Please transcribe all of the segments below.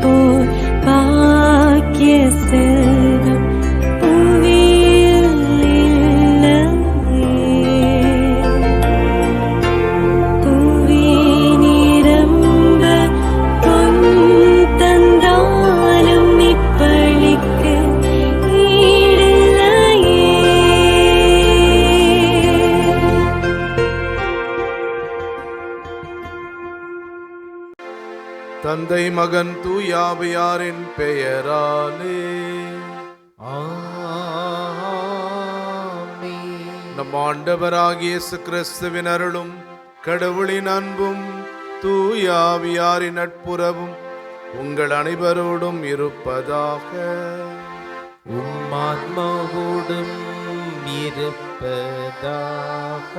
போல் பாக்கிய செல்வம் புவியில் இல்லையே. புவி நிரம்ப பொன் தந்தாலும் இப்பளிக்கு ஈடில்லையே. தந்தை மகன் தூயாவியாரின் பெயராலே நம் ஆண்டவராகிய இயேசு கிறிஸ்துவின் அருளும் கடவுளின் அன்பும் தூயாவியாரின் நட்புறவும் உங்கள் அனைவரோடும் இருப்பதாக. உம்மாத்மாவோடும் இருப்பதாக.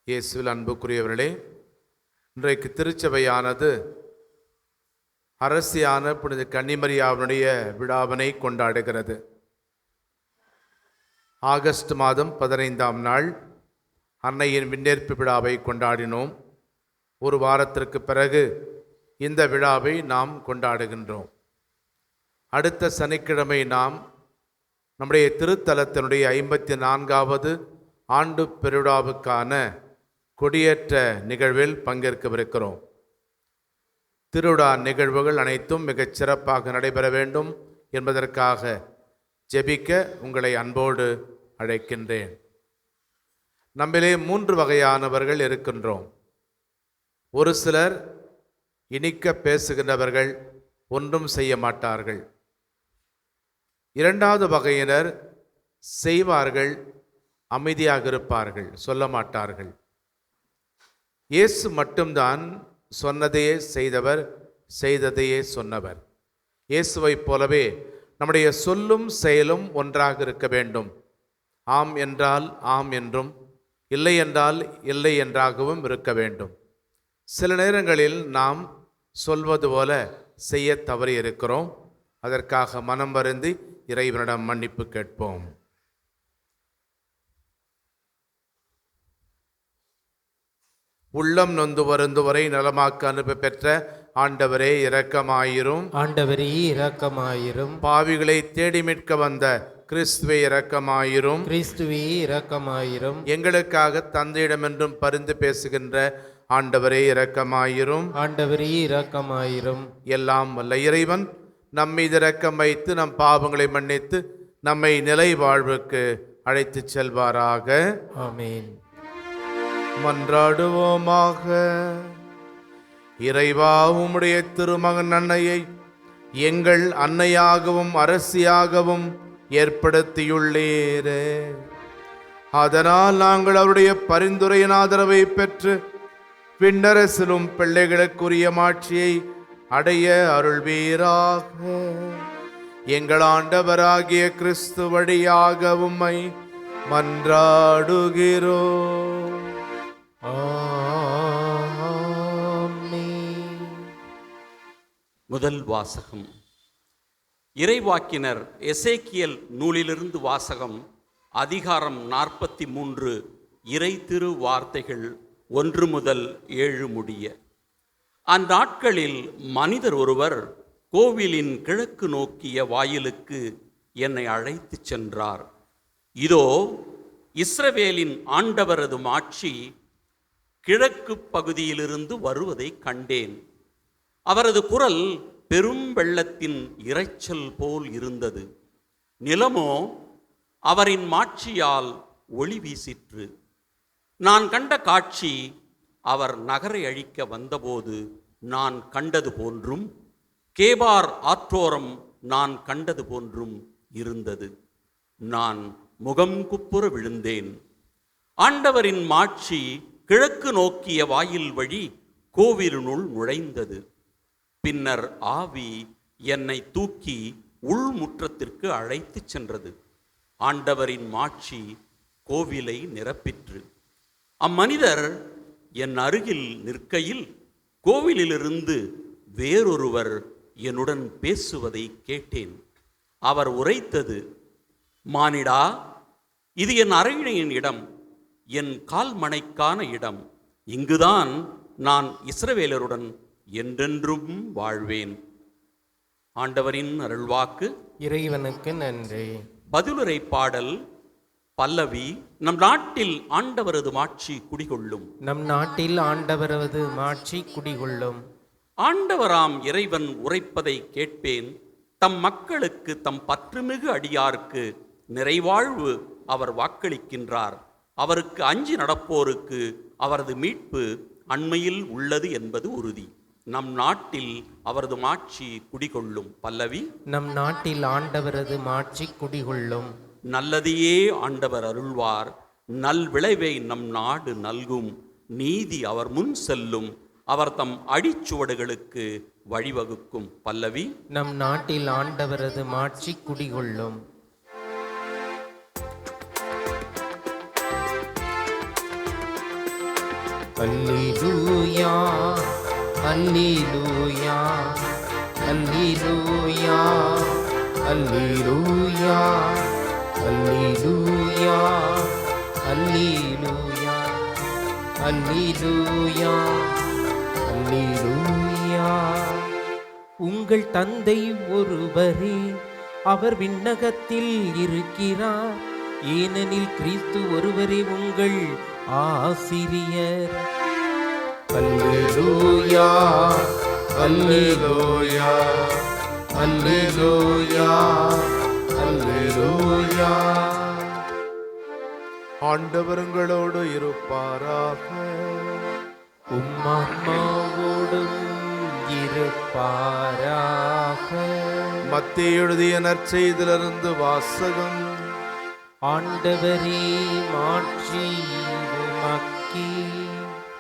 இயேசுவில் அன்புக்குரியவர்களே, இன்றைக்கு திருச்சபையானது அரசியான புனித கன்னிமரியாவினுடைய விழாவினை கொண்டாடுகிறது. ஆகஸ்ட் மாதம் 15ஆம் நாள் அன்னையின் விண்ணேற்பு விழாவை கொண்டாடினோம். ஒரு வாரத்திற்கு பிறகு இந்த விழாவை நாம் கொண்டாடுகின்றோம். அடுத்த சனிக்கிழமை நாம் நம்முடைய திருத்தலத்தினுடைய 54வது ஆண்டு பெருவிழாவுக்கான கொடியேற்ற நிகழ்வில் பங்கேற்கவிருக்கிறோம். திருவிழா நிகழ்வுகள் அனைத்தும் மிகச் சிறப்பாக நடைபெற வேண்டும் என்பதற்காக ஜெபிக்க உங்களை அன்போடு அழைக்கின்றேன். நம்மிலே 3 வகையானவர்கள் இருக்கின்றோம். ஒரு சிலர் இனிக்க பேசுகின்றவர்கள், ஒன்றும் செய்ய மாட்டார்கள். 2வது வகையினர் செய்வார்கள், அமைதியாக இருப்பார்கள், சொல்ல மாட்டார்கள். இயேசு மட்டும்தான் சொன்னதையே செய்தவர், செய்ததையே சொன்னவர். இயேசுவைப் போலவே நம்முடைய சொல்லும் செயலும் ஒன்றாக இருக்க வேண்டும். ஆம் என்றால் ஆம் என்றும், இல்லை என்றால் இல்லை என்றாகவும் இருக்க வேண்டும். சில நேரங்களில் நாம் சொல்வது போல செய்ய தவறி இருக்கிறோம். அதற்காக மனம் வருந்தி இறைவனிடம் மன்னிப்பு கேட்போம். உள்ளம் நொந்து வருந்துவரை நலமாக்க அனுப்ப பெற்ற ஆண்டவரே இரக்கமாயிரும். ஆண்டவரே இரக்கமாயிரும். பாவிகளை தேடி மீட்க வந்த கிறிஸ்துவே இரக்கமாயிரும். கிறிஸ்துவே இரக்கமாயிரும். எங்களுக்காக தந்தையிடமென்றும் பரிந்து பேசுகின்ற ஆண்டவரே இரக்கமாயிரும். ஆண்டவரே இரக்கமாயிரும். எல்லாம் வல்ல இறைவன் நம்மீது இரக்கம் வைத்து நம் பாவங்களை மன்னித்து நம்மை நிலை வாழ்வுக்கு அழைத்து செல்வாராக. ஆமென். மன்றாடுவோமாக. இறைவா, உம்முடைய திருமகன் அன்னையை எங்கள் அன்னையாகவும் அரசியாகவும் ஏற்படுத்தியுள்ளீரே. அதனால் நாங்கள் அவருடைய பரிந்துரையின் ஆதரவை பெற்று விண்ணரசிலும் பிள்ளைகளுக்குரிய மாட்சியை அடைய அருள்வீராக. எங்கள் ஆண்டவராகிய கிறிஸ்து வழியாக உம்மை மன்றாடுகிறோம். முதல் வாசகம். இறைவாக்கினர் எசேக்கியல் நூலிலிருந்து வாசகம். அதிகாரம் 43. இறை திரு வார்த்தைகள் 1 முதல் 7 முடிய. அந்நாட்களில் மனிதர் ஒருவர் கோவிலின் கிழக்கு நோக்கிய வாயிலுக்கு என்னை அழைத்துச் சென்றார். இதோ, இஸ்ரவேலின் ஆண்டவரது மாட்சி கிழக்கு பகுதியிலிருந்து வருவதை கண்டேன். அவரது குரல் பெரும் வெள்ளத்தின் இரைச்சல் போல் இருந்தது. நிலமோ அவரின் மாட்சியால் ஒளி வீசிற்று. நான் கண்ட காட்சி அவர் நகரை அழிக்க வந்தபோது நான் கண்டது போன்றும், கேபார் ஆற்றோரம் நான் கண்டது போன்றும் இருந்தது. நான் முகம் குப்புற விழுந்தேன். ஆண்டவரின் மாட்சி கிழக்கு நோக்கிய வாயில் வழி கோவிலினுள் நுழைந்தது. பின்னர் ஆவி என்னை தூக்கி உள்முற்றத்திற்கு அழைத்துச் சென்றது. ஆண்டவரின் மாட்சி கோவிலை நிரப்பிற்று. அம்மனிதர் என் அருகில் நிற்கையில் கோவிலிலிருந்து வேறொருவர் என்னுடன் பேசுவதை கேட்டேன். அவர் உரைத்தது, மானிடா, இது என் அரியணையின் இடம், என் கால்மணைக்கான இடம். இங்குதான் நான் இஸ்ரவேலருடன் என்றென்றும் வாழ்வேன். ஆண்டவரின் அருள்வாக்கு. இறைவனுக்கு நன்றி. பதிலுரை பாடல் பல்லவி. நம் நாட்டில் ஆண்டவரது மாட்சி குடிகொள்ளும். நம் நாட்டில் ஆண்டவரது மாட்சி குடிகொள்ளும். ஆண்டவராம் இறைவன் உரைப்பதை கேட்பேன். தம் மக்களுக்கு தம் பற்றுமிகு அடியார்க்கு நிறைவாழ்வு அவர் வாக்களிக்கின்றார். அவருக்கு அஞ்சி நடப்போருக்கு அவரது மீட்பு அண்மையில் உள்ளது என்பது உறுதி. நம் நாட்டில் அவரது மாட்சி குடிகொள்ளும். பல்லவி. நம் நாட்டில் ஆண்டவரது மாட்சி குடிகொள்ளும். நல்லதையே ஆண்டவர் அருள்வார். நல் விளைவை நம் நாடு நல்கும். நீதி அவர் முன் செல்லும். அவர் தம் அடிச்சுவடுகளுக்கு வழிவகுக்கும். பல்லவி. நம் நாட்டில் ஆண்டவரது மாட்சி குடிகொள்ளும். அல்லேலூயா அல்லேலூயா அல்லேலூயா அல்லேலூயா அல்லேலூயா அல்லேலூயா அல்லேலூயா அல்லேலூயா. உங்கள் தந்தை ஒருவரே, அவர் விண்ணகத்தில் இருக்கிறார். ஏனெனில் கிறிஸ்து ஒருவரே உங்கள் ஆசிரியர். அல்லேலூயா அல்லேலூயா அல்லேலூயா அல்லேலூயா. ஆண்டவர் உங்களோடு இருப்பாராக. உம்மாவோடும் இருப்பாராக. மத்தேயு எழுதிய நற்செய்தியிலிருந்து வாசகம். ஆண்டவரே மாட்சி உமக்கே.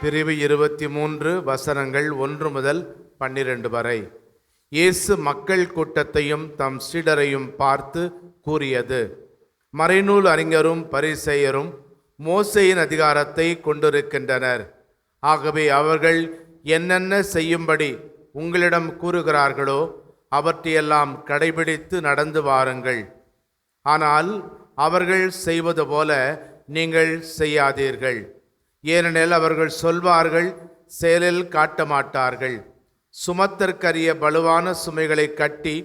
பிரிவு 23 வசனங்கள் 1 முதல் 12 வரை. இயேசு மக்கள் கூட்டத்தையும் தம் சீடரையும் பார்த்து கூறியது: மறைநூல் அறிஞரும் பரிசேயரும் மோசேயின் அதிகாரத்தை கொண்டிருக்கின்றனர். ஆகவே அவர்கள் என்னென்ன செய்யும்படி உங்களிடம் கூறுகிறார்களோ அவற்றையெல்லாம் கடைபிடித்து நடந்து வாருங்கள். ஆனால் அவர்கள் செய்வது போல நீங்கள் செய்யாதீர்கள். ஏனெனில் அவர்கள் சொல்வார்கள், செயலில் காட்ட மாட்டார்கள். சுமத்தற்கரிய பலுவான சுமைகளை கட்டி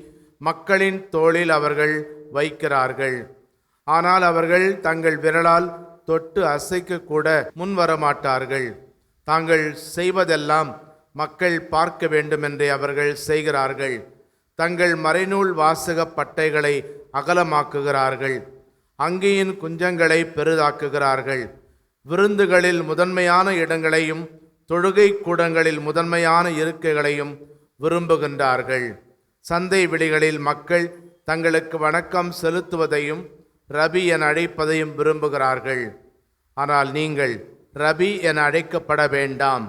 மக்களின் தோளில் அவர்கள் வைக்கிறார்கள். ஆனால் அவர்கள் தங்கள் விரலால் தொட்டு அசைக்க கூட முன்வரமாட்டார்கள். தாங்கள் செய்வதெல்லாம் மக்கள் பார்க்க வேண்டுமென்றே அவர்கள் செய்கிறார்கள். தங்கள் மறைநூல் வாசக பட்டைகளை அகலமாக்குகிறார்கள். அங்கியின் குஞ்சங்களை பெரிதாக்குகிறார்கள். விருந்துகளில் முதன்மையான இடங்களையும் தொழுகை கூடங்களில் முதன்மையான இருக்கைகளையும் விரும்புகின்றார்கள். சந்தை வெளிகளில் மக்கள் தங்களுக்கு வணக்கம் செலுத்துவதையும் ரபி என அழைப்பதையும் விரும்புகிறார்கள். ஆனால் நீங்கள் ரபி என அழைக்கப்பட வேண்டாம்,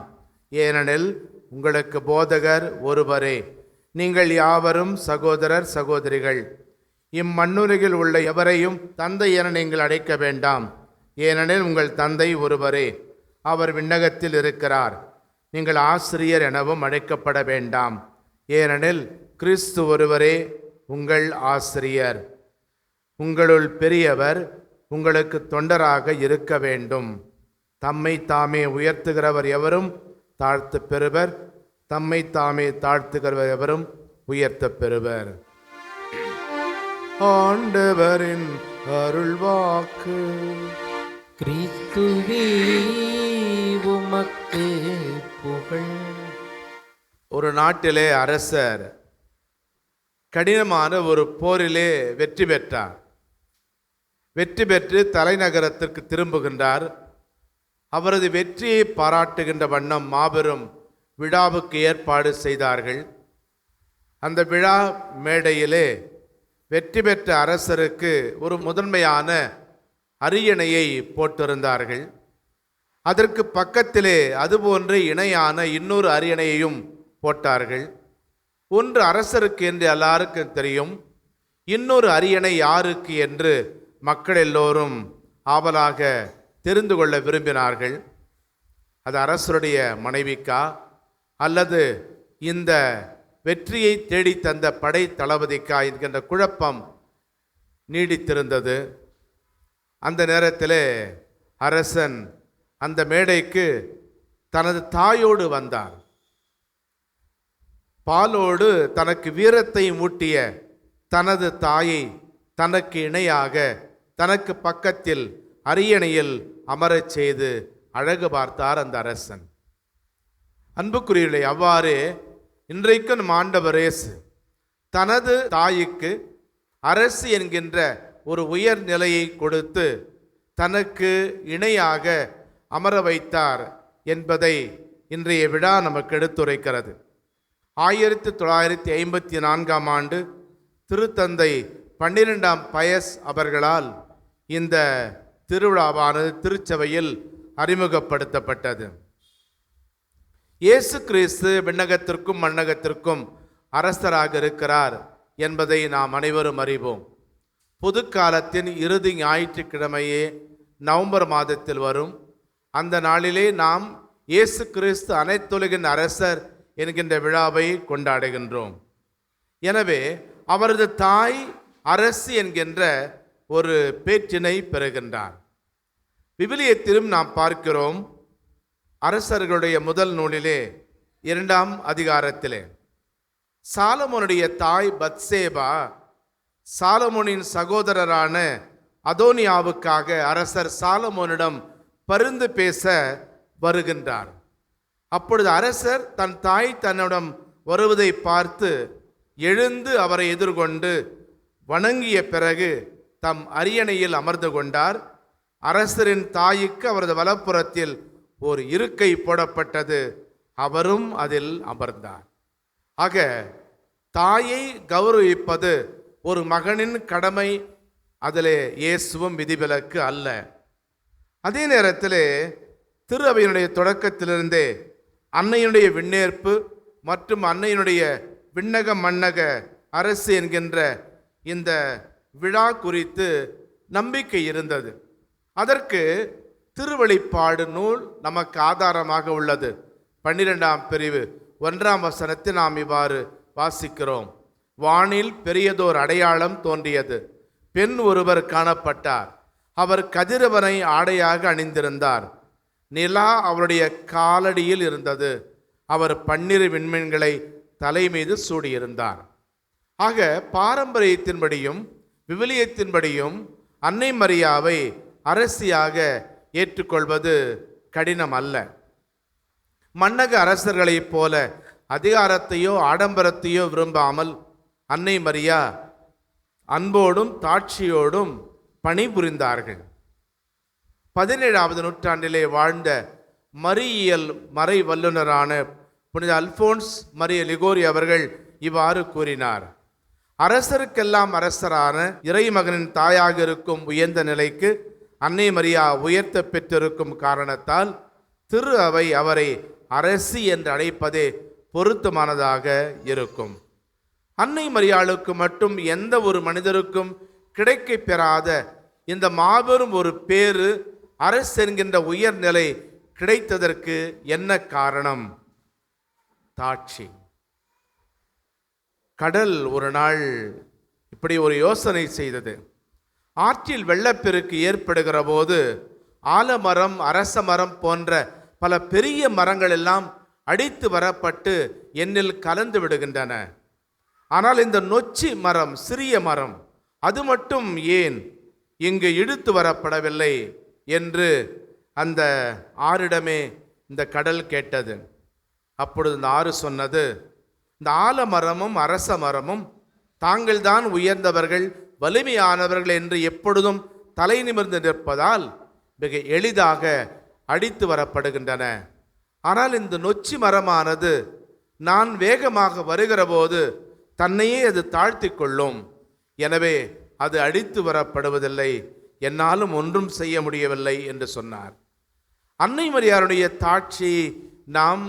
ஏனெனில் உங்களுக்கு போதகர் ஒருவரே. நீங்கள் யாவரும் சகோதரர் சகோதரிகள். இம்மண்ணுலகில் உள்ள எவரையும் தந்தை என நீங்கள் அழைக்க வேண்டாம், ஏனெனில் உங்கள் தந்தை ஒருவரே, அவர் விண்ணகத்தில் இருக்கிறார். நீங்கள் ஆசிரியர் எனவும் அழைக்கப்பட வேண்டாம், ஏனெனில் கிறிஸ்து ஒருவரே உங்கள் ஆசிரியர். உங்களுள் பெரியவர் உங்களுக்கு தொண்டராக இருக்க வேண்டும். தம்மை தாமே உயர்த்துகிறவர் எவரும் தாழ்த்து பெறுவர், தம்மை தாமே தாழ்த்துகிறவர் எவரும் உயர்த்த பெறுவர். ஆண்டவரின் அருள்வாக்கு. கிறிஸ்துவே உமக்கு புகழ். ஒரு நாட்டிலே அரசர் கடினமான ஒரு போரிலே வெற்றி பெற்றார். வெற்றி பெற்று தலைநகரத்திற்கு திரும்புகின்றார். அவரது வெற்றியை பாராட்டுகின்ற வண்ணம் மாபெரும் விழாவுக்கு ஏற்பாடு செய்தார்கள். அந்த விழா மேடையிலே வெற்றி பெற்ற அரசருக்கு ஒரு முதன்மையான அரியணையை போட்டிருந்தார்கள். அதற்கு பக்கத்திலே அதுபோன்று இணையான இன்னொரு அரியணையையும் போட்டார்கள். ஒன்று அரசருக்கு என்று எல்லாருக்கும் தெரியும், இன்னொரு அரியணை யாருக்கு என்று மக்கள் எல்லோரும் ஆவலாக தெரிந்து கொள்ள விரும்பினார்கள். அது அரசருடைய மனைவிக்கா அல்லது இந்த வெற்றியை தேடி தந்த படை தளபதிக்கா என்கின்ற குழப்பம் நீடித்திருந்தது. அந்த நேரத்தில் அரசன் அந்த மேடைக்கு தனது தாயோடு வந்தார். பாலோடு தனக்கு வீரத்தை மூட்டிய தனது தாயை தனக்கு இணையாக தனக்கு பக்கத்தில் அரியணையில் அமரச் செய்து அழகு பார்த்தார் அந்த அரசன். அன்புக்குரியவர்களே, அவ்வாறு இன்றைக்கு நம் ஆண்டவர் இயேசு தனது தாய்க்கு அரசு என்கின்ற ஒரு உயர் நிலையை கொடுத்து தனக்கு இணையாக அமர வைத்தார் என்பதை இன்றைய விழா நமக்கு எடுத்துரைக்கிறது. 1954 ஆண்டு திருத்தந்தை 12ஆம் பயஸ் அவர்களால் இந்த திருவிழாவானது திருச்சபையில் அறிமுகப்படுத்தப்பட்டது. இயேசு கிறிஸ்து விண்ணகத்திற்கும் மண்ணகத்திற்கும் அரசராக இருக்கிறார் என்பதை நாம் அனைவரும் அறிவோம். பொதுக்காலத்தின் இறுதி ஞாயிற்றுக்கிழமையே நவம்பர் மாதத்தில் வரும். அந்த நாளிலே நாம் இயேசு கிறிஸ்து அனைத்துலகின் அரசர் என்கின்ற விழாவை கொண்டாடுகின்றோம். எனவே அவரது தாய் அரசு என்கின்ற ஒரு பேற்றினை பெறுகின்றார். விவிலியத்திலும் நாம் பார்க்கிறோம், அரசர்களுடைய முதல் நூலிலே 2ஆம் அதிகாரத்திலே சாலமோனுடைய தாய் பத்சேபா சாலமோனின் சகோதரரான அதோனியாவுக்காக அரசர் சாலமோனிடம் பரிந்து பேச வருகின்றார். அப்பொழுது அரசர் தன் தாய் தன்னிடம் வருவதை பார்த்து எழுந்து அவரை எதிர்கொண்டு வணங்கிய பிறகு தம் அரியணையில் அமர்ந்து கொண்டார். அரசரின் தாய்க்கு அவரது வலப்புறத்தில் ஒரு இருக்கை போடப்பட்டது. அவரும் அதில் அமர்ந்தார். ஆக தாயை கௌரவிப்பது ஒரு மகனின் கடமை. அதிலே இயேசுவும் விதிவிலக்கு அல்ல. அதே நேரத்திலே திரு அவையினுடைய தொடக்கத்திலிருந்தே அன்னையினுடைய விண்ணேற்பு மற்றும் அன்னையினுடைய விண்ணக மண்ணக அரசு என்கின்ற இந்த விழா குறித்து நம்பிக்கை இருந்தது. அதற்கு திருவெளிப்பாடு நூல் நமக்கு ஆதாரமாக உள்ளது. 12ஆம் பிரிவு 1ஆம் வசனத்தில் நாம் இவ்வாறு வாசிக்கிறோம். வானில் பெரியதோர் அடையாளம் தோன்றியது. பெண் ஒருவர் காணப்பட்டார். அவர் கதிரவனை ஆடையாக அணிந்திருந்தார். நிலா அவருடைய காலடியில் இருந்தது. அவர் 12 விண்மீன்களை தலை மீது சூடியிருந்தார். ஆக பாரம்பரியத்தின்படியும் விவிலியத்தின்படியும் அன்னை மரியாவை அரசியாக ஏற்றுக்கொள்வது கடினம் அல்ல. மன்னக அரசர்களைப் போல அதிகாரத்தையோ ஆடம்பரத்தையோ விரும்பாமல் அன்னை மரியா அன்போடும் தாட்சியோடும் பணிபுரிந்தார்கள். 17ஆவது நூற்றாண்டிலே வாழ்ந்த மரியியல் மறை வல்லுநரான புனித அல்போன்ஸ் மரிய லிகோரி அவர்கள் இவ்வாறு கூறினார். அரசருக்கெல்லாம் அரசரான இறைமகனின் தாயாக இருக்கும் உயர்ந்த நிலைக்கு அன்னை மரியா உயர்த்த பெற்றிருக்கும் காரணத்தால் திரு அவை அவரை அரசி என்று அழைப்பதே பொருத்தமானதாக இருக்கும். அன்னை மரியாளுக்கு மட்டும் எந்த ஒரு மனிதருக்கும் கிடைக்க பெறாத இந்த மாபெரும் ஒரு பேரு அரசு என்கின்ற உயர்நிலை கிடைத்ததற்கு என்ன காரணம்? தாட்சி. கடல் ஒரு நாள் இப்படி ஒரு யோசனை செய்தது. ஆற்றில் வெள்ளப்பெருக்கு ஏற்படுகிற போது ஆலமரம், அரச மரம் போன்ற பல பெரிய மரங்கள் எல்லாம் அடித்து வரப்பட்டு எண்ணில் கலந்து விடுகின்றன. ஆனால் இந்த நொச்சி மரம், சிறிய மரம், அது மட்டும் ஏன் இங்கு இழுத்து வரப்படவில்லை என்று அந்த ஆறிடமே இந்த கடல் கேட்டது. அப்பொழுது இந்த ஆறு சொன்னது, இந்த ஆலமரமும் அரச மரமும் தாங்கள்தான் உயர்ந்தவர்கள், வலிமையானவர்கள் என்று எப்பொழுதும் தலை நிமிர்ந்து நிற்பதால் மிக எளிதாக அடித்து வரப்படுகின்றன. ஆனால் இந்த நொச்சி மரமானது நான் வேகமாக வருகிற போது தன்னையே அது தாழ்த்தி கொள்ளும். எனவே அது அடித்து வரப்படுவதில்லை, என்னாலும் ஒன்றும் செய்ய முடியவில்லை என்று சொன்னார். அன்னை மரியாருடைய தாட்சி நாம்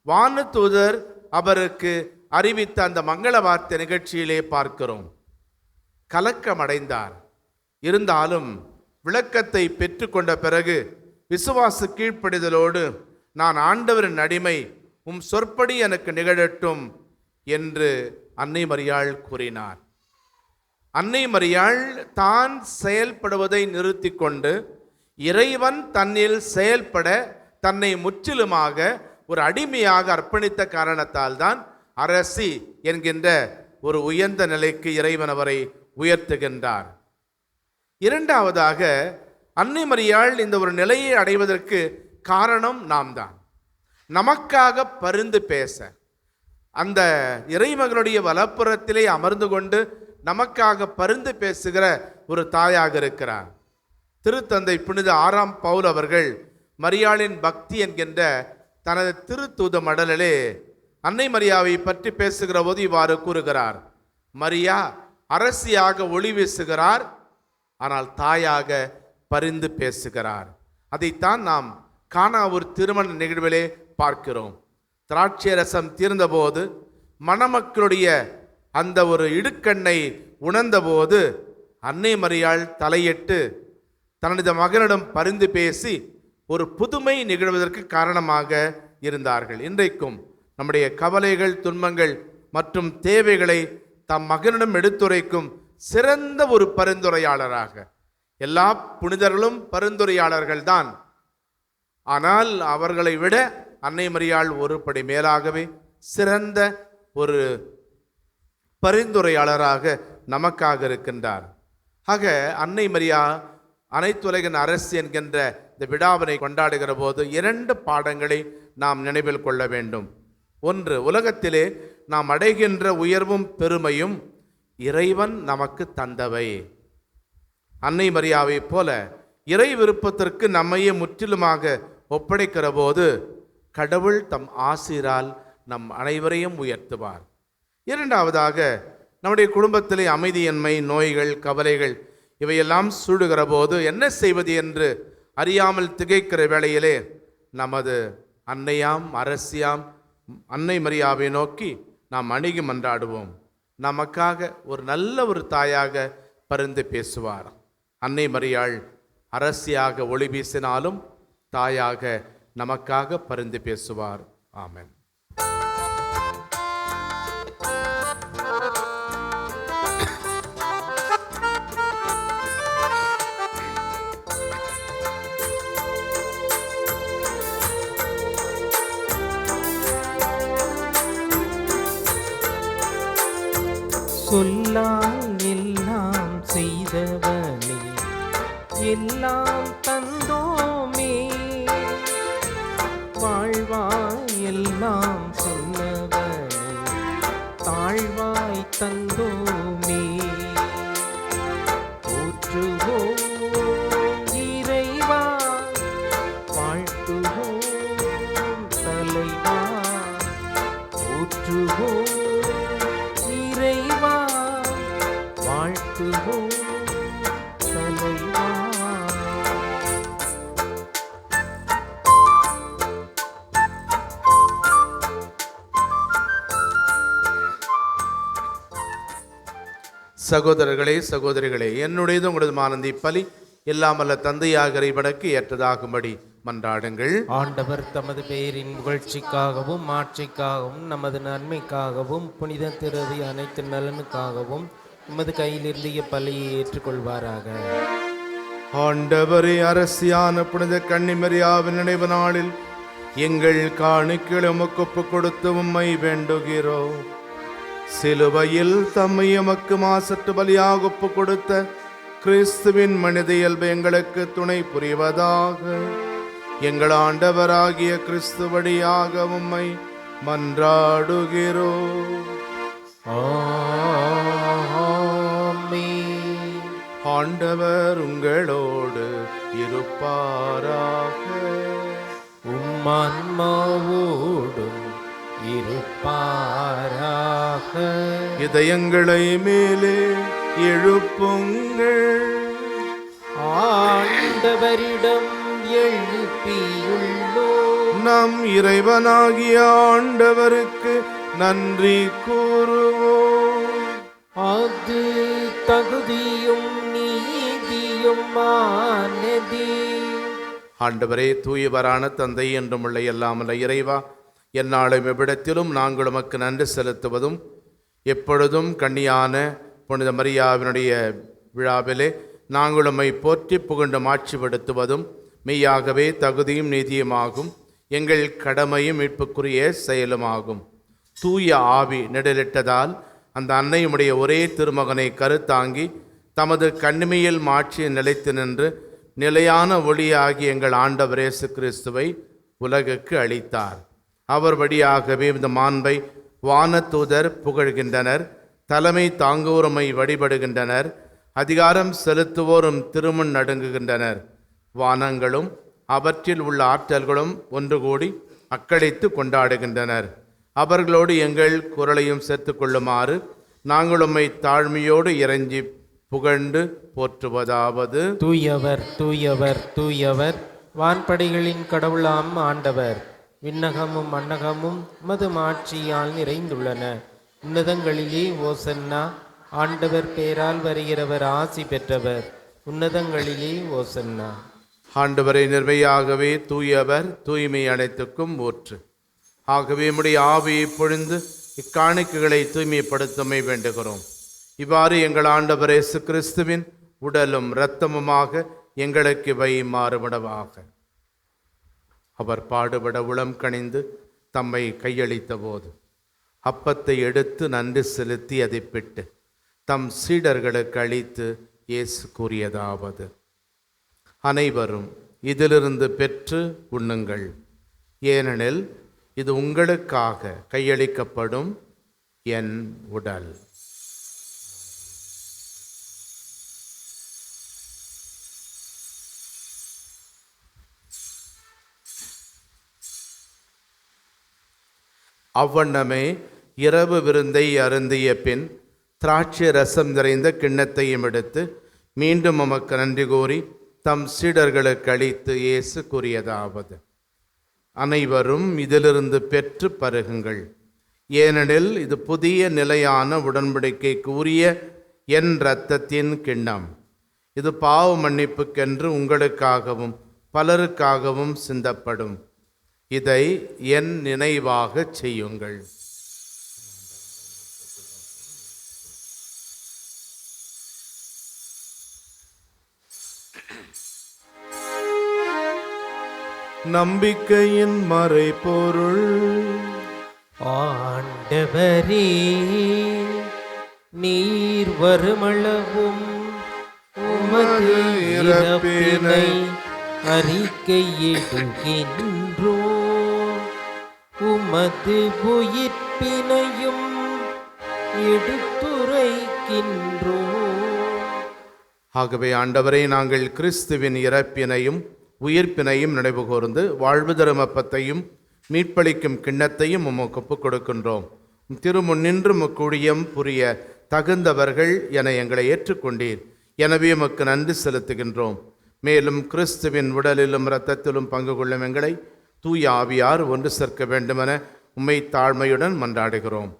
வானதூதர் அவருக்கு அறிவித்த அந்த மங்கள வார்த்தை நிகழ்ச்சியிலே பார்க்கிறோம். கலக்கமடைந்தார். இருந்தாலும் விளக்கத்தை பெற்றுக்கொண்ட பிறகு விசுவாச கீழ்ப்படிதலோடு நான் ஆண்டவரின் அடிமை, உம் சொற்படி எனக்கு நிகழட்டும் என்று அன்னை மரியாள் கூறினார். அன்னை மரியாள் தான் செயல்படுவதை நிறுத்தி கொண்டு இறைவன் தன்னில் செயல்பட தன்னை முற்றிலுமாக ஒரு அடிமையாக அர்ப்பணித்த காரணத்தால் தான் அரசி என்கின்ற ஒரு உயர்ந்த நிலைக்கு இறைவன் அவரை உயர்த்துகின்றார். இரண்டாவதாக, அன்னை மரியாள் இந்த ஒரு நிலையை அடைவதற்கு காரணம் நாம் தான். நமக்காக பரிந்து பேச, அந்த இறைமகனுடைய வலப்புறத்திலே அமர்ந்து கொண்டு நமக்காக பரிந்து பேசுகிற ஒரு தாயாக இருக்கிறார். திருத்தந்தை புனித 6ஆம் பவுல் அவர்கள் மரியாளின் பக்தி என்கின்ற தனது திருத்தூத மடலிலே அன்னை மரியாவை பற்றி பேசுகிற போது இவ்வாறு கூறுகிறார்: மரியா அரசியாக ஒளி வீசுகிறார், ஆனால் தாயாக பரிந்து பேசுகிறார். அதைத்தான் நாம் கானாவூர் திருமண நிகழ்விலே பார்க்கிறோம். திராட்சை ரசம் தீர்ந்தபோது மணமக்களுடைய அந்த ஒரு இடுக்கண்ணை உணர்ந்தபோது அன்னை மரியாள் தலையிட்டு தனது மகனிடம் பரிந்து பேசி ஒரு புதுமை நிகழ்வதற்கு காரணமாக இருந்தார்கள். இன்றைக்கும் நம்முடைய கவலைகள், துன்பங்கள் மற்றும் தேவைகளை தம் மகனிடம் எடுத்துரைக்கும் சிறந்த ஒரு பரிந்துரையாளராக, எல்லா புனிதர்களும் பரிந்துரையாளர்கள் தான், ஆனால் அவர்களை விட அன்னை மரியாள் ஒரு படி மேலாகவே சிறந்த ஒரு பரிந்துரையாளராக நமக்காக இருக்கின்றார். ஆக அன்னை மரியா அனைத்துலகின் அரசு என்கின்ற இந்த விழாவினை கொண்டாடுகிற போது 2 பாடங்களை நாம் நினைவில் கொள்ள வேண்டும். ஒன்று, உலகத்திலே நாம் அடைகின்ற உயர்வும் பெருமையும் இறைவன் நமக்கு தந்தவை. அன்னை மரியாவை போல இறை விருப்பத்திற்கு நம்மையே முற்றிலுமாக ஒப்படைக்கிற போது கடவுள் தம் ஆசிரால் நம் அனைவரையும் உயர்த்துவார். இரண்டாவதாக, நம்முடைய குடும்பத்திலே அமைதியின்மை, நோய்கள், கவலைகள் இவையெல்லாம் சூடுகிற போது என்ன செய்வது என்று அறியாமல் திகைக்கிற வேளையிலே நமது அன்னையாம் அரசியாம் அன்னை மரியாவை நோக்கி நாம் அணுகி மன்றாடுவோம். நமக்காக ஒரு நல்ல ஒரு தாயாக பரிந்து பேசுவார். அன்னை மரியாள் அரசியாக ஒளி வீசினாலும் தாயாக நமக்காக பரிந்து பேசுவார். ஆமென். சொல்லால் எல்லாம் செய்தவனே, எல்லாம் தந்தோமே, வாழ்வாய் எல்லாம் சொன்னவனே, தாழ்வாய் தந்தோமே, போற்றுவோம் இறைவா, வாழ்த்துவோம் தலைவா, போற்றுவோம் இறைவா, வாழ்த்துவோம் தலைவா. சகோதரர்களே, சகோதரிகளே, என்னுடையது உங்களது ஆனந்தி பலி எல்லாம் அல்ல தந்தையாக இறைவனுக்கு ஏற்றதாகும்படி மன்றாடுங்கள். ஆண்டவர் தமது பெயரின் புகழ்ச்சிக்காகவும் மாட்சிக்காகவும் நமது நன்மைக்காகவும் புனித திரவி அனைத்து நலனுக்காகவும் நமது கையிலிருந்து இப்பலியை ஏற்றுக்கொள்வாராக. ஆண்டவரே, அரசியான புனித கன்னிமரியாவின் நினைவு நாளில் எங்கள் காணிக்கைகளை உமக்கு ஒப்புக் கொடுத்து உம்மை வேண்டுகிறோம். சிலுவையில் தம்மை எமக்கு மாசற்று பலியாக ஒப்புக் கொடுத்த கிறிஸ்துவின் மனித இயல்பு எங்களுக்கு துணை புரிவதாக. எங்கள் ஆண்டவராகிய கிறிஸ்து வழியாக உம்மை மன்றாடுகிறோம். ஆமென். ஆண்டவர் உங்களோடு இருப்பாராக. உம்மான்மாவோடும் இருப்பாராக. இதயங்களை மேலே எழுப்புங்கள். ஆண்டவரிடம் எழுப்பியுள்ளோம். நம் இறைவனாகிய ஆண்டவருக்கு நன்றி கூறுவோம். அது தகுதியும் நீதியுமானதே. ஆண்டவரே, தூயவரான தந்தை என்றும் உள்ள எல்லாமல்ல இறைவா, எந்நாளும் எவ்விடத்திலும் நாங்கள் உமக்கு நன்றி செலுத்துவதும் எப்பொழுதும் கன்னியான புனித மரியாவினுடைய விழாவிலே நாங்கள் உம்மை போற்றி புகழ்ந்து மாட்சிப்படுத்துவதும் மெய்யாகவே தகுதியும் நீதியுமாகும். எங்கள் கடமையும் மீட்புக்குரிய செயலுமாகும். தூய ஆவி நெடலிட்டதால் அந்த அன்னையுடைய ஒரே திருமகனை கருத்தாங்கி தமது கண்ணிமையில் மாட்சியை நிலைத்து நின்று நிலையான ஒளியாகி எங்கள் ஆண்டவர் இயேசு கிறிஸ்துவை உலகுக்கு அளித்தார். அவர் வழியாகவே இந்த மாண்பை வானதூதர் புகழ்கின்றனர், தலைமை தாங்குவோருமை வழிபடுகின்றனர், அதிகாரம் செலுத்துவோரும் திருமுன் நடுங்குகின்றனர். வானங்களும் அவற்றில் உள்ள ஆற்றல்களும் ஒன்று கூடி அக்களித்து கொண்டாடுகின்றனர். அவர்களோடு எங்கள் குரலையும் சேர்த்து கொள்ளுமாறு நாங்கள் உம்மை தாழ்மையோடு இறைஞ்சி புகழ்ந்து போற்றுவதாவது: தூயவர் தூயவர் தூயவர், வான்படைகளின் கடவுளாம் ஆண்டவர். விண்ணகமும் மண்ணகமும் மது மாட்சியால் நிறைந்துள்ளன. உன்னதங்களிலே ஓசன்னா. ஆண்டவர் பேரால் வருகிறவர் ஆசி பெற்றவர். உன்னதங்களிலே ஓசன்னா. ஆண்டவரை நிர்மையாகவே தூயவர், தூய்மை அனைத்துக்கும் ஊற்று. ஆகவே உம்முடைய ஆவியை பொழிந்து இக்காணிக்கைகளை தூய்மைப்படுத்தமை வேண்டுகிறோம். இவ்வாறு எங்கள் ஆண்டவர் இயேசு கிறிஸ்துவின் உடலும் இரத்தமுமாக எங்களுக்கு இவை மாறுபடவாக. அவர் பாடுபட உளம் கனிந்து தம்மை கையளித்த போது அப்பத்தை எடுத்து நன்றி செலுத்தி அதை பிட்டு தம் சீடர்களுக்கு அளித்து இயேசு கூறியதாவது: அனைவரும் இதிலிருந்து பெற்று உண்ணுங்கள், ஏனெனில் இது உங்களுக்காக கையளிக்கப்படும் என் உடல். அவ்வண்ணமே இரவு விருந்தை அருந்திய பின் திராட்சை ரசம் நிறைந்த கிண்ணத்தையும் எடுத்து மீண்டும் உமக்கு நன்றி கூறி தம் சீடர்களுக்கு அளித்து இயேசு கூறியதாவது: அனைவரும் இதிலிருந்து பெற்று பருகுங்கள், ஏனெனில் இது புதிய நிலையான உடன்படிக்கைக்கு உரிய என் இரத்தத்தின் கிண்ணம். இது பாவ மன்னிப்புக்கென்று உங்களுக்காகவும் பலருக்காகவும் சிந்தப்படும். இதை என் நினைவாகச் செய்யுங்கள். நம்பிக்கையின் மறைபொருள். ஆண்டவரே, நீர் வருமளவும் உமது இறப்பினை அறிக்கையிடுகின்றோ, உமது உயிர்ப்பினையும் எடுத்துரைக்கின்றோ. ஆகவே ஆண்டவரே, நாங்கள் கிறிஸ்துவின் இறப்பினையும் உயிர்ப்பினையும் நினைவு கூர்ந்து வாழ்வு தரும் அப்பத்தையும் மீட்பளிக்கும் கிண்ணத்தையும் உமக்கு ஒப்புக் கொடுக்கின்றோம். திருமுன்னின்று முக்குழியம் புரிய தகுந்தவர்கள் என எங்களை ஏற்றுக்கொண்டீர். எனவே உமக்கு நன்றி செலுத்துகின்றோம். மேலும் கிறிஸ்துவின் உடலிலும் இரத்தத்திலும் பங்கு கொள்ளும் எங்களை தூய ஆவியார் ஒன்று சேர்க்க வேண்டுமென உம்மை தாழ்மையுடன் மன்றாடுகிறோம்.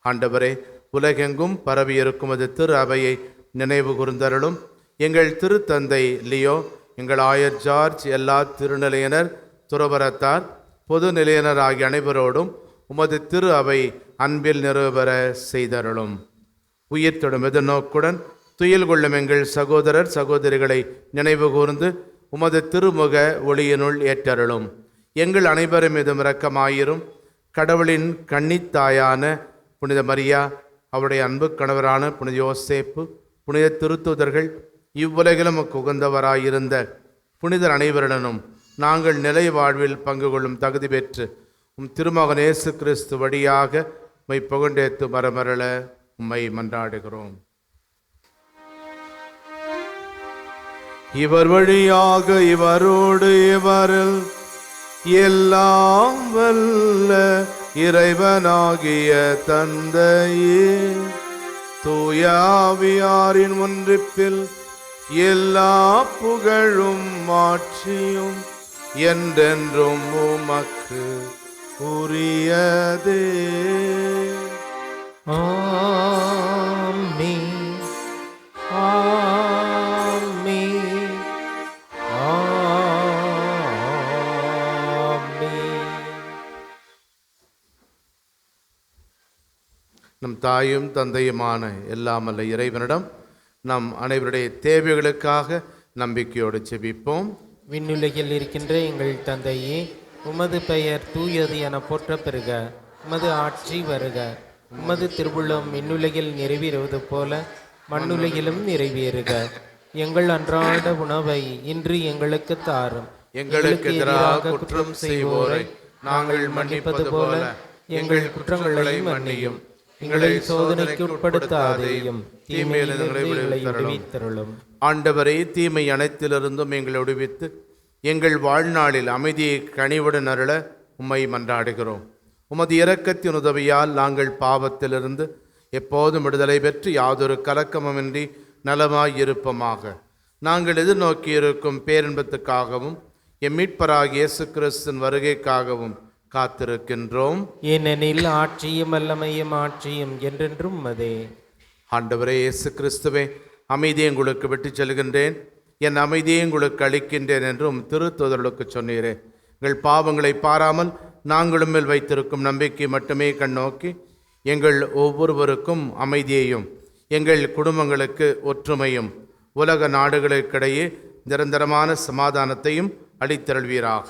ஆண்டவரே, உலகெங்கும் பரவியிருக்கும் அது திரு அவையை நினைவு கூர்ந்தருளும். எங்கள் திருத்தந்தை லியோ, எங்கள் ஆயர் ஜார்ஜ், எல்லா திருநிலையினர், துறவரத்தார், பொது நிலையினர் ஆகிய அனைவரோடும் உமது திரு அவை அன்பில் நிறைவேற செய்தருளும். உயிர்த்தொடும் எதிர்நோக்குடன் துயில் கொள்ளும் எங்கள் சகோதரர் சகோதரிகளை நினைவு கூர்ந்து உமது திருமுக ஒளியினுள் ஏற்றருளும். எங்கள் அனைவரும் மீதும் இரக்கமாயிரும். கடவுளின் கன்னித்தாயான புனித மரியா, அவருடைய அன்பு கணவரான புனித யோசேப்பு, புனித திருத்தூதர்கள், இவ்வுலகிலும் உகந்தவராயிருந்த புனிதர் அனைவருடனும் நாங்கள் நிலை வாழ்வில் பங்கு கொள்ளும் தகுதி பெற்று உம் திருமகன் இயேசு கிறிஸ்து வழியாக உம்மை புகழ்ந்தேத்து மரமரள உம்மை மன்றாடுகிறோம். இவர் வழியாக இவரோடு இவரில் எல்லாம் வல்ல இறைவனாகிய தந்தையே, தூய ஆவியாரின் ஒன்றிப்பில் எல்லா புகழும் மாட்சியும் என்றென்றும் உமக்கு உரியதே. ஆமென், ஆமென், ஆமென். நம் தாயும் தந்தையுமான எல்லாமல்ல இறைவனிடம் நம் அனைவருடைய தேவைகளுக்காக நம்பிக்கையோடு செபிப்போம். விண்ணுலகில் இருக்கின்ற எங்கள் தந்தையே, உமது பெயர் தூயது என போற்ற பெறுக. உமது ஆட்சி வருக. உமது திருவுள்ளம் விண்ணுலகில் நிறைவேறுவது போல மண்ணுலகிலும் நிறைவேறுக. எங்கள் அன்றாட உணவை இன்று எங்களுக்கு தாரும். எங்களுக்கு எதிராக குற்றம் செய்வோரை நாங்கள் மன்னிப்பது போல எங்கள் குற்றங்களை மன்னியும். எங்களை சோதனைக்கு உட்படுத்தாதேயும், தீமையிலிருந்து எங்களை விடுவித்தருளும். ஆண்டவரே, தீமை அனைத்திலிருந்தும் எங்களை விடுவித்து எங்கள் வாழ்நாளில் அமைதியை கனிவுடன் அருள உம்மை மன்றாடுகிறோம். உமது இரக்கத்தின் உதவியால் நாங்கள் பாவத்திலிருந்து எப்போதும் விடுதலை பெற்று யாதொரு கலக்கமுமின்றி நலமாயிருப்போமாக. நாங்கள் எதிர்நோக்கியிருக்கும் பேரின்பத்துக்காகவும் எம் மீட்பராகிய இயேசு கிறிஸ்துவின் வருகைக்காகவும் காத்திருக்கின்றோம். ஏனெனில் ஆட்சியும் வல்லமையும் ஆட்சியும் என்றென்றும் உமதே. ஆண்டவரே இயேசு கிறிஸ்துவே, அமைதியை உங்களுக்கு விட்டுச் செல்கின்றேன், என் அமைதியை உங்களுக்கு அளிக்கின்றேன் என்றும் திருத்தூதர்களுக்கு சொன்னீரே. எங்கள் பாவங்களை பாராமல் நாங்களும் மேல் வைத்திருக்கும் நம்பிக்கை மட்டுமே கண்ணோக்கி எங்கள் ஒவ்வொருவருக்கும் அமைதியையும் எங்கள் குடும்பங்களுக்கு ஒற்றுமையும் உலக நாடுகளுக்கிடையே நிரந்தரமான சமாதானத்தையும் அளித்தருள்வீராக.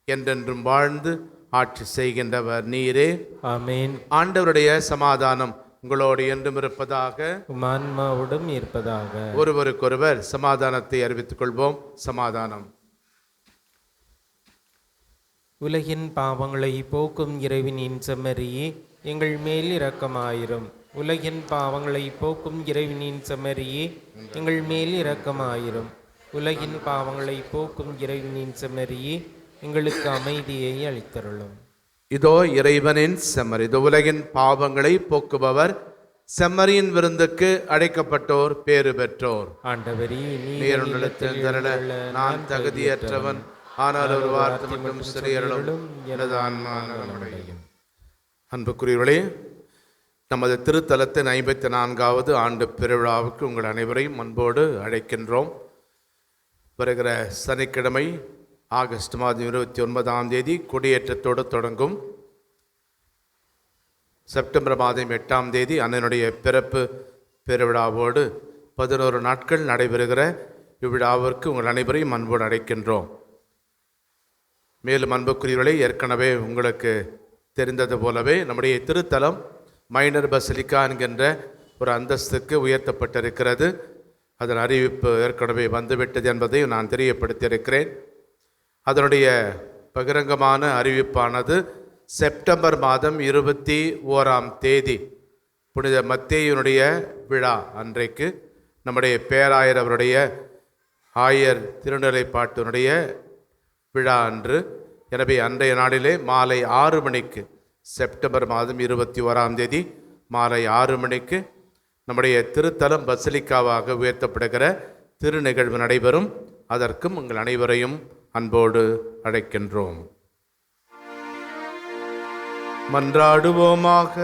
என்றென்றும் வாழ்ந்து ஆட்சி செய்கின்றவர் நீரே. ஆமென். ஆண்டவருடைய சமாதானம் உங்களோடு என்றும் இருப்பதாக, ஆன்மாவோடும் இருப்பதாக. ஒருவருக்கொருவர் சமாதானத்தை அறிவித்துக் கொள்வோம். சமாதானம். உலகின் பாவங்களை போக்கும் இறைவனின் செம்மறியே, எங்கள் மேல் இரக்கமாயிரும். உலகின் பாவங்களை போக்கும் இறைவனின் செம்மறியே, எங்கள் மேல் இரக்கமாயிரும். உலகின் பாவங்களை போக்கும் இறைவனின் செம்மறியே, எங்களுக்கு அமைதியை அளித்தருளும். இதோ இறைவனின் செம்மறி, இது உலகின் பாவங்களை போக்குபவர். செம்மறியின் விருந்துக்கு அழைக்கப்பட்டோர் பேறு பெற்றோர். ஆண்டவரே, நீர் உள்ளத்தில் தரல நான் தகுதியற்றவன், ஆனால் ஒரு வார்த்தை மட்டும் சிறியர்களும் எனது ஆன்மா நலமடையும். அன்புக்குரியவர்களே, நமது திருத்தலத்தின் 54வது ஆண்டு பெருவிழாவுக்கு உங்கள் அனைவரையும் அன்போடு அழைக்கின்றோம். வருகிற சனிக்கிழமை ஆகஸ்ட் மாதம் 29ஆம் தேதி கொடியேற்றத்தோடு தொடங்கும். செப்டம்பர் மாதம் 8ஆம் தேதி அண்ணனுடைய பிறப்பு பெருவிழாவோடு 11 நாட்கள் நடைபெறுகிற இவ்விழாவிற்கு உங்கள் அனைவரையும் அன்போடு அழைக்கின்றோம். மேலும் அன்புக்குரியவர்களே, ஏற்கனவே உங்களுக்கு தெரிந்தது போலவே நம்முடைய திருத்தலம் மைனர் பசிலிக்கா என்கின்ற ஒரு அந்தஸ்துக்கு உயர்த்தப்பட்டிருக்கிறது. அதன் அறிவிப்பு ஏற்கனவே வந்துவிட்டது என்பதை நான் தெரியப்படுத்தியிருக்கிறேன். அதனுடைய பகிரங்கமான அறிவிப்பானது செப்டம்பர் மாதம் 21ஆம் தேதி புனித மத்தேயுனுடைய விழா அன்றைக்கு நம்முடைய பேராயர் அவருடைய ஆயர் திருநிலைப்பாட்டினுடைய விழா அன்று. எனவே அன்றைய நாளிலே மாலை 6 மணிக்கு, செப்டம்பர் மாதம் 21ஆம் தேதி மாலை 6 மணிக்கு நம்முடைய திருத்தலம் பசிலிக்காவாக உயர்த்தப்படுகிற திருநிகழ்வு நடைபெறும். அதற்கும் உங்கள் அனைவரையும் அன்போடு அழைக்கின்றோம். மன்றாடுவோமாக.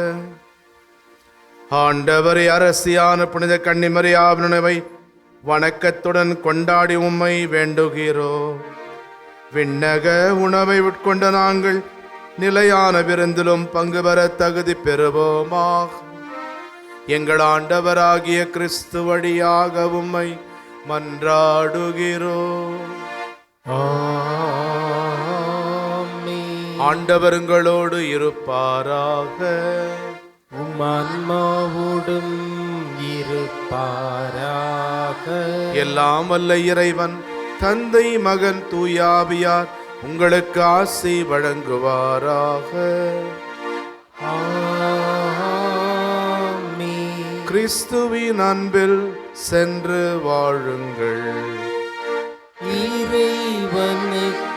ஆண்டவரை, அரசியான புனித கன்னிமரியாவின் நினைவை வணக்கத்துடன் கொண்டாடி உம்மை வேண்டுகிறோம். விண்ணக உணவை உட்கொண்ட நாங்கள் நிலையான விருந்திலும் பங்கு பெற தகுதி பெறுவோமாக. எங்கள் ஆண்டவராகிய கிறிஸ்து வழியாக உம்மை மன்றாடுகிறோம். ஆண்டவருங்களோடு இருப்பாராக. ஆன்மாவோடும் இருப்பாராக. எல்லாம் வல்ல இறைவன் தந்தை, மகன், தூயாவியார் உங்களுக்கு ஆசி வழங்குவாராக. கிறிஸ்துவின் அன்பில் சென்று வாழுங்கள். இறைவனுக்கு